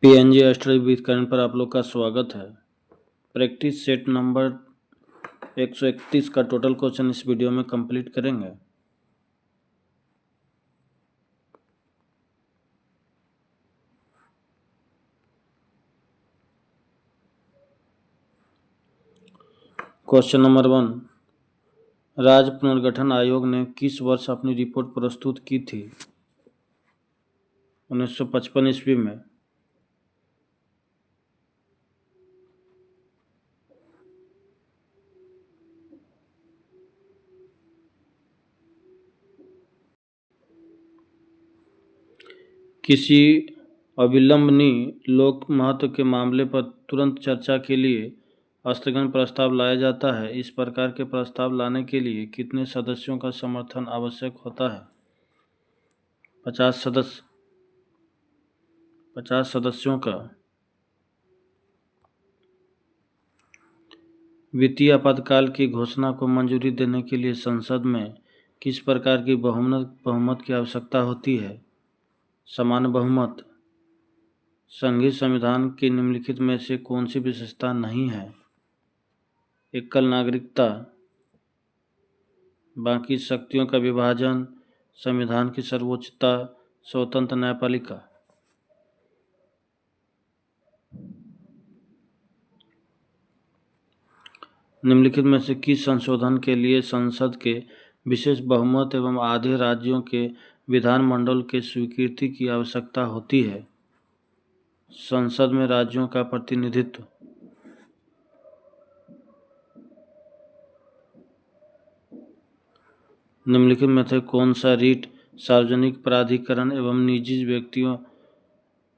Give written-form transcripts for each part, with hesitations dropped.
PNG astro विकरण पर आप लोग का स्वागत है। प्रैक्टिस सेट नंबर 131 का टोटल क्वेश्चन इस वीडियो में कंप्लीट करेंगे। क्वेश्चन नंबर 1, राज्य पुनर्गठन आयोग ने किस वर्ष अपनी रिपोर्ट प्रस्तुत की थी? 1955 ईस्वी में। किसी अविलंबनीय लोक महत्व के मामले पर तुरंत चर्चा के लिए स्थगन प्रस्ताव लाया जाता है। इस प्रकार के प्रस्ताव लाने के लिए कितने सदस्यों का समर्थन आवश्यक होता है? 50 सदस्य 50 सदस्यों का। वित्तीय आपातकाल की घोषणा को मंजूरी देने के लिए संसद में किस प्रकार की बहुमत की आवश्यकता होती है? समान बहुमत। संघीय संविधान की निम्नलिखित में से कौन सी विशेषता नहीं है? एकल नागरिकता, बाकी शक्तियों का विभाजन, संविधान की सर्वोच्चता, स्वतंत्र न्यायपालिका। निम्नलिखित में से किस संशोधन के लिए संसद के विशेष बहुमत एवं आधे राज्यों के विधानमंडल के स्वीकृति की आवश्यकता होती है? संसद में राज्यों का प्रतिनिधित्व। निम्नलिखित में से कौन सा रीट सार्वजनिक प्राधिकरण एवं निजी व्यक्तियों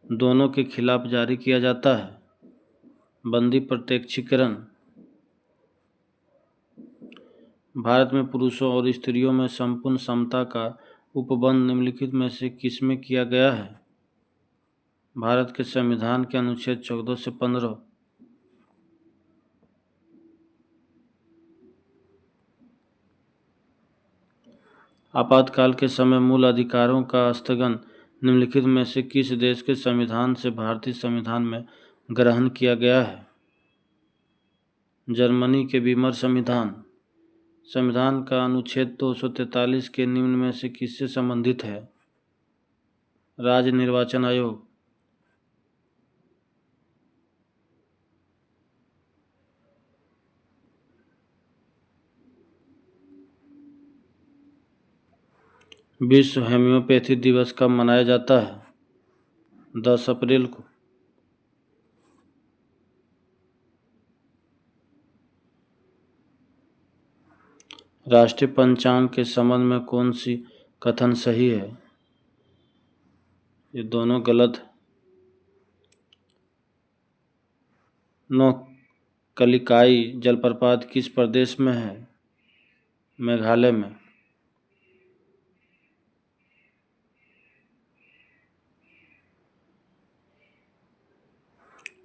दोनों के खिलाफ जारी किया जाता है? बंदी प्रत्यक्षीकरण। भारत में पुरुषों और स्त्रियों में संपूर्ण समता का उपबंध निम्नलिखित में से किसमें किया गया है? भारत के संविधान के अनुच्छेद 14 से 15। आपातकाल के समय मूल अधिकारों का स्थगन निम्नलिखित में से किस देश के संविधान से भारतीय संविधान में ग्रहण किया गया है? जर्मनी के वीमर संविधान। संविधान का अनुच्छेद 243 के निम्न में से किससे संबंधित है? राज्य निर्वाचन आयोग। विश्व होम्योपैथी दिवस कब मनाया जाता है? 10 अप्रैल को। राष्ट्रीय पंचांग के संबंध में कौन सी कथन सही है? ये दोनों गलत है। नोक्कलिकाई जलप्रपात किस प्रदेश में है? मेघालय में।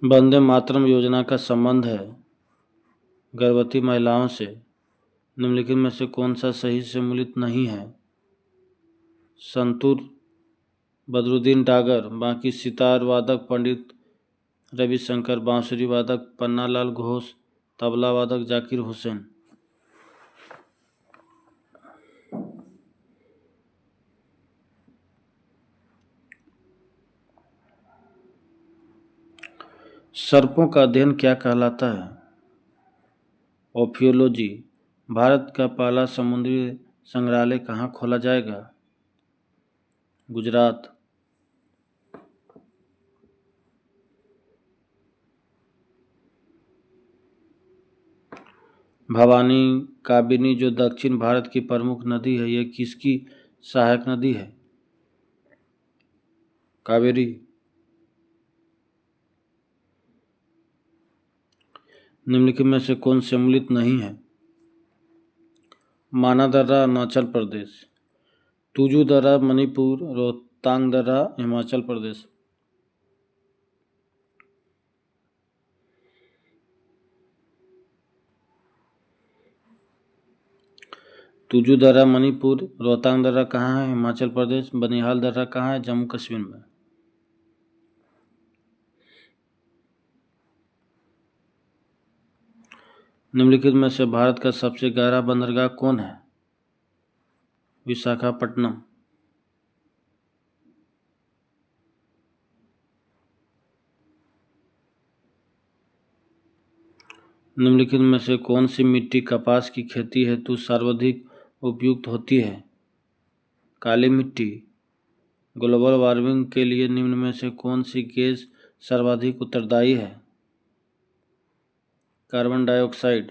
वंदे मातरम योजना का संबंध है गर्भवती महिलाओं से। निम्नलिखित में से कौन सा सही सम्मिलित नहीं है? संतूर बदरुद्दीन डागर, बाकी सितार वादक पंडित रविशंकर, बांसुरी वादक पन्नालाल घोष, तबला वादक जाकिर हुसैन। सर्पों का अध्ययन क्या कहलाता है? ओफियोलॉजी। भारत का पहला समुद्री संग्रहालय कहाँ खोला जाएगा? गुजरात। भवानी काबिनी जो दक्षिण भारत की प्रमुख नदी है, यह किसकी सहायक नदी है? कावेरी। निम्नलिखित में से कौन सम्मिलित नहीं है? माना दर्रा अरुणाचल प्रदेश, तुजू दर्रा मणिपुर, रोहतांग दर्रा हिमाचल प्रदेश। तुजू दर्रा मणिपुर, रोहतांग दर्रा कहाँ है? हिमाचल प्रदेश। बनिहाल दर्रा कहाँ है? जम्मू कश्मीर में। निम्नलिखित में से भारत का सबसे गहरा बंदरगाह कौन है? विशाखापट्टनम। निम्नलिखित में से कौन सी मिट्टी कपास की खेती हेतु सर्वाधिक उपयुक्त होती है? काली मिट्टी। ग्लोबल वार्मिंग के लिए निम्न में से कौन सी गैस सर्वाधिक उत्तरदायी है? Carbon dioxide.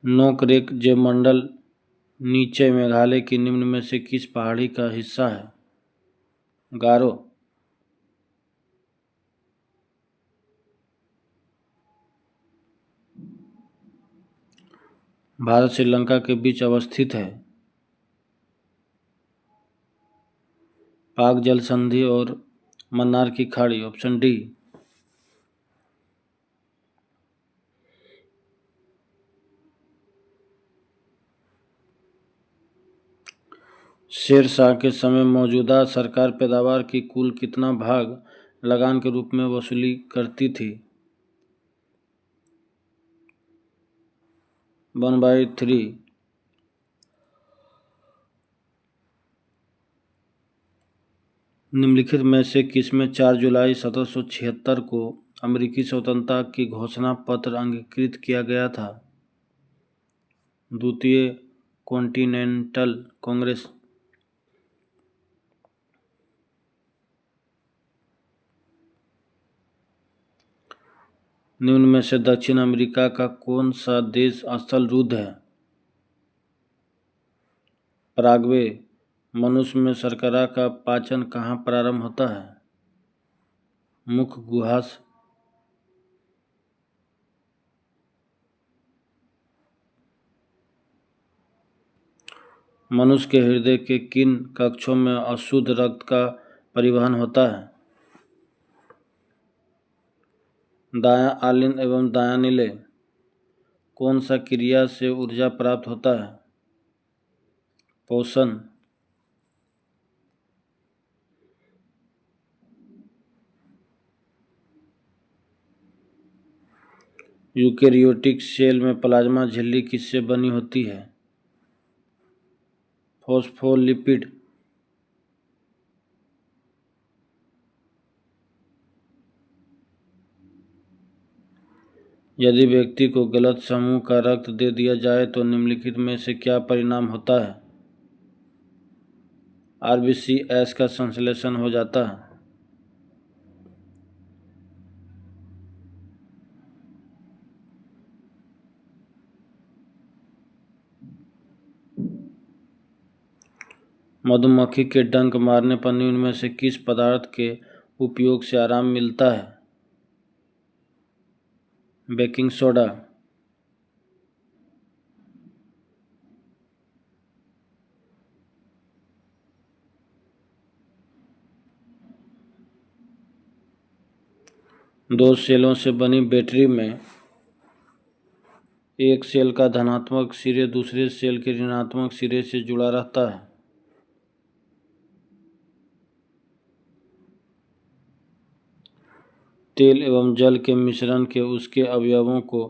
नोकरेक जैवमंडल नीचे मेघालय की निम्न में से किस पहाड़ी का हिस्सा है? गारो। भारत श्रीलंका के बीच अवस्थित है? पाक जल संधि और मन्नार की खाड़ी। Option D. शेर शाह के समय मौजूदा सरकार पैदावार की कुल कितना भाग लगान के रूप में वसूली करती थी? 1/3। निम्नलिखित में से किसमें 4 जुलाई 1776 को अमेरिकी स्वतंत्रता की घोषणा पत्र अंगीकृत किया गया था? द्वितीय कॉन्टिनेंटल कांग्रेस। निम्न में से दक्षिण अमेरिका का कौन सा देश स्थल रुद्ध है? पराग्वे। मनुष्य में शर्करा का पाचन कहाँ प्रारंभ होता है? मुख गुहा से। मनुष्य के हृदय के किन कक्षों में अशुद्ध रक्त का परिवहन होता है? दायां आलिंद एवं दायां नीले। कौन सा क्रिया से ऊर्जा प्राप्त होता है? पोषण। यूकेरियोटिक सेल में प्लाज्मा झिल्ली किससे बनी होती है? फॉस्फोलिपिड। यदि व्यक्ति को गलत समूह का रक्त दे दिया जाए तो निम्नलिखित में से क्या परिणाम होता है? RBCS का संश्लेषण हो जाता है। मधुमक्खी के डंक मारने पर निम्न में से किस पदार्थ के उपयोग से आराम मिलता है? Baking soda. दो सेलों से बनी बैटरी में एक सेल का धनात्मक सिरे दूसरे सेल के ऋणात्मक सिरे से जुड़ा रहता है। तेल एवं जल के मिश्रण के उसके अवयवों को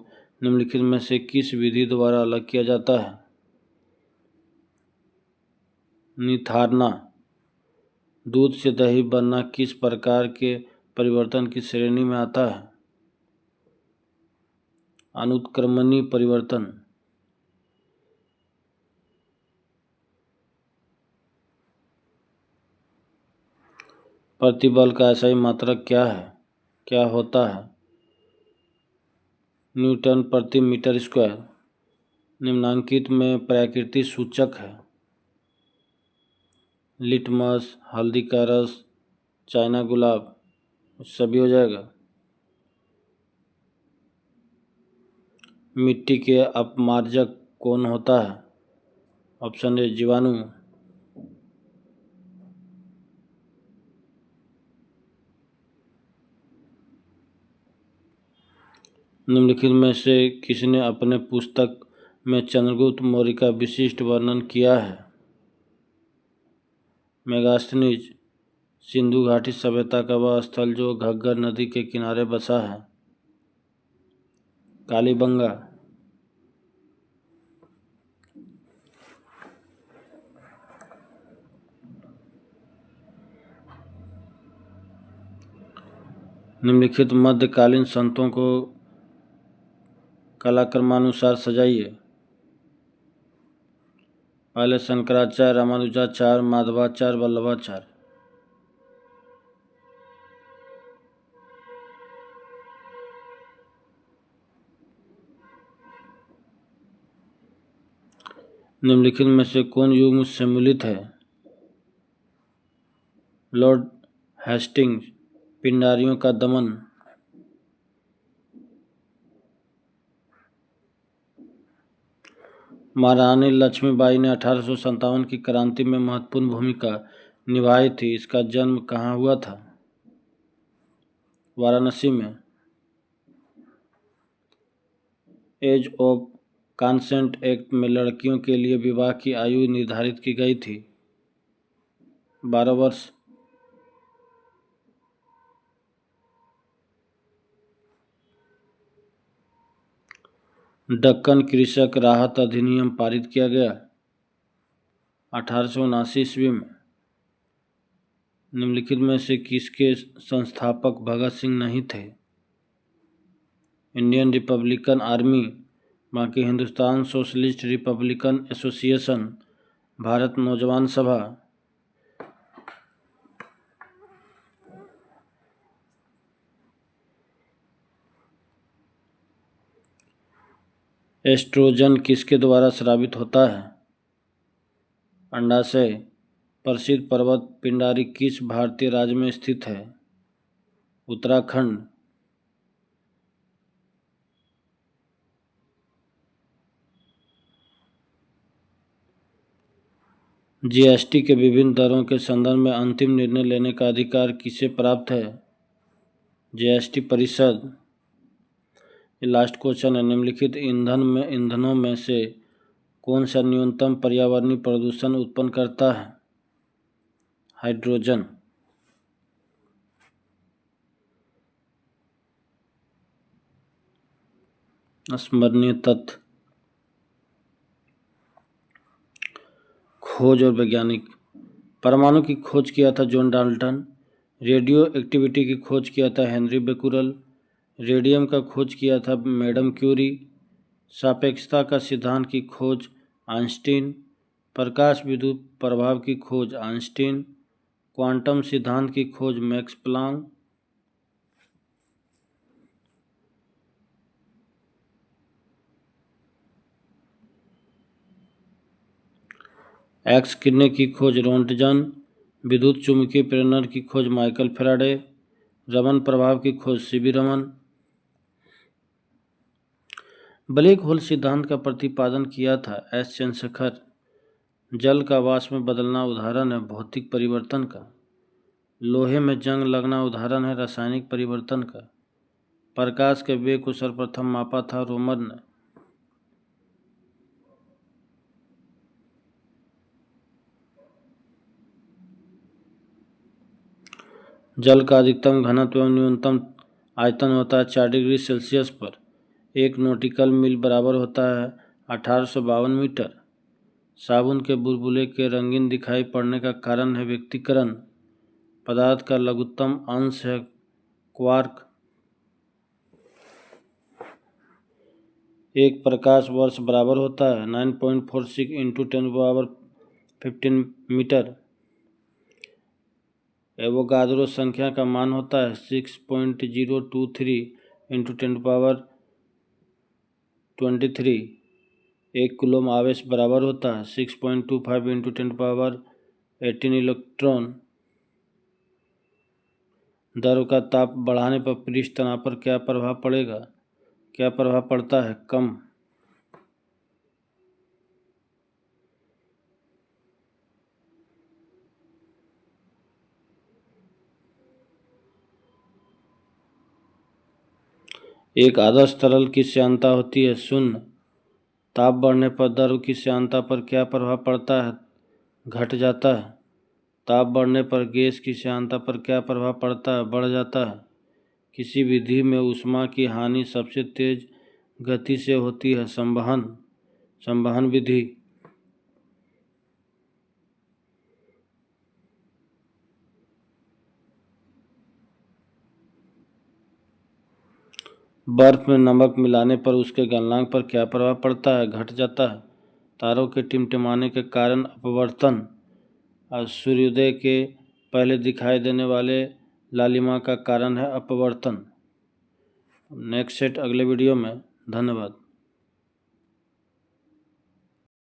निम्नलिखित में से किस विधि द्वारा अलग किया जाता है? निथारना। दूध से दही बनना किस प्रकार के परिवर्तन की श्रेणी में आता है? अनुत्क्रमणीय परिवर्तन। प्रतिबल का SI मात्रक क्या होता है? न्यूटन प्रति मीटर स्क्वायर। निम्नांकित में प्राकृतिक सूचक है? लिटमस, हल्दी का रस, चाइना गुलाब। सभी हो जाएगा। मिट्टी के अपमार्जक कौन होता है? ऑप्शन ए जीवाणु। निम्नलिखित में से किसने अपने पुस्तक में चंद्रगुप्त मौर्य का विशिष्ट वर्णन किया है? मेगास्थनीज सिंधु घाटी सभ्यता का वह स्थल जो घग्गर नदी के किनारे बसा है। कालीबंगा निम्नलिखित मध्यकालीन संतों को कालक्रमानुसार सजाइए। पहले शंकराचार्य, रामानुजाचार्य, माधवाचार्य, वल्लभाचार्य। निम्नलिखित में से कौन युग सम्मिलित है? लॉर्ड हेस्टिंग्स, पिंडारियों का दमन। महारानी लक्ष्मीबाई ने 1857 की क्रांति में महत्वपूर्ण भूमिका निभाई थी। इसका जन्म कहाँ हुआ था? वाराणसी में। एज ऑफ कंसेंट एक्ट में लड़कियों के लिए विवाह की आयु निर्धारित की गई थी 12 वर्ष। दक्कन कृषक राहत अधिनियम पारित किया गया 1879 ईस्वी में। निम्नलिखित में से किसके संस्थापक भगत सिंह नहीं थे? इंडियन रिपब्लिकन आर्मी, बाकी Hindustan socialist Republican association, Bharat नौजवान सभा। एस्ट्रोजन किसके द्वारा स्रावित होता है? अंडाशय। प्रसिद्ध पर्वत पिंडारी किस भारतीय राज्य में स्थित है? उत्तराखंड। जीएसटी के विभिन्न दरों के संदर्भ में अंतिम निर्णय लेने का अधिकार किसे प्राप्त है? जीएसटी परिषद। ये लास्ट क्वेश्चन है। निम्नलिखित ईंधनों में से कौन सा न्यूनतम पर्यावरणीय प्रदूषण उत्पन्न करता है? हाइड्रोजन। स्मरणीय तथ्य। खोज और वैज्ञानिक। परमाणु की खोज किया था जॉन डाल्टन। रेडियो एक्टिविटी की खोज किया था हेनरी बेकुरल। रेडियम का खोज किया था मैडम क्यूरी। सापेक्षता का सिद्धांत की खोज आइंस्टीन। प्रकाश विद्युत प्रभाव की खोज आइंस्टीन। क्वांटम सिद्धांत की खोज मैक्स प्लांक। एक्स किरणें की खोज रोंटजन। विद्युत चुम्बकीय प्रेरण की खोज माइकल फैराडे। रमन प्रभाव की खोज सीवी रमन। ब्लैक होल सिद्धांत का प्रतिपादन किया था एस चंद्रशेखर। जल का वाष्प में बदलना उदाहरण है भौतिक परिवर्तन का। लोहे में जंग लगना उदाहरण है रासायनिक परिवर्तन का। प्रकाश के वेग को सर्वप्रथम मापा था रोमर ने। जल का अधिकतम घनत्व एवं न्यूनतम आयतन होता है 4 डिग्री सेल्सियस पर। 1 नॉटिकल मील बराबर होता है 1852 मीटर। साबुन के बुलबुले के रंगीन दिखाई पड़ने का कारण है व्यक्तीकरण। पदार्थ का लघुत्तम अंश है क्वार्क। एक प्रकाश वर्ष बराबर होता है 9.46 इंटू 10⁻15 मीटर। एवोगाद्रो संख्या का मान होता है 6.023 इंटू 10⁻23। 1 कूलम आवेश बराबर होता है 6.25 इंटू 10⁻18 इलेक्ट्रॉन। द्रव का ताप बढ़ाने पर पृष्ठ तनाव पर क्या प्रभाव पड़ेगा? क्या प्रभाव पड़ता है? कम। एक आदर्श तरल की श्यानता होती है 0। ताप बढ़ने पर द्रव की श्यानता पर क्या प्रभाव पड़ता है? घट जाता है। ताप बढ़ने पर गैस की श्यानता पर क्या प्रभाव पड़ता है? बढ़ जाता है। किसी विधि में ऊष्मा की हानि सबसे तेज गति से होती है? संवहन विधि। बर्फ में नमक मिलाने पर उसके गलनांक पर क्या प्रभाव पड़ता है? घट जाता है। तारों के टिमटिमाने के कारण अपवर्तन और सूर्योदय के पहले दिखाई देने वाले लालिमा का कारण है अपवर्तन। नेक्स्ट सेट अगले वीडियो में। धन्यवाद।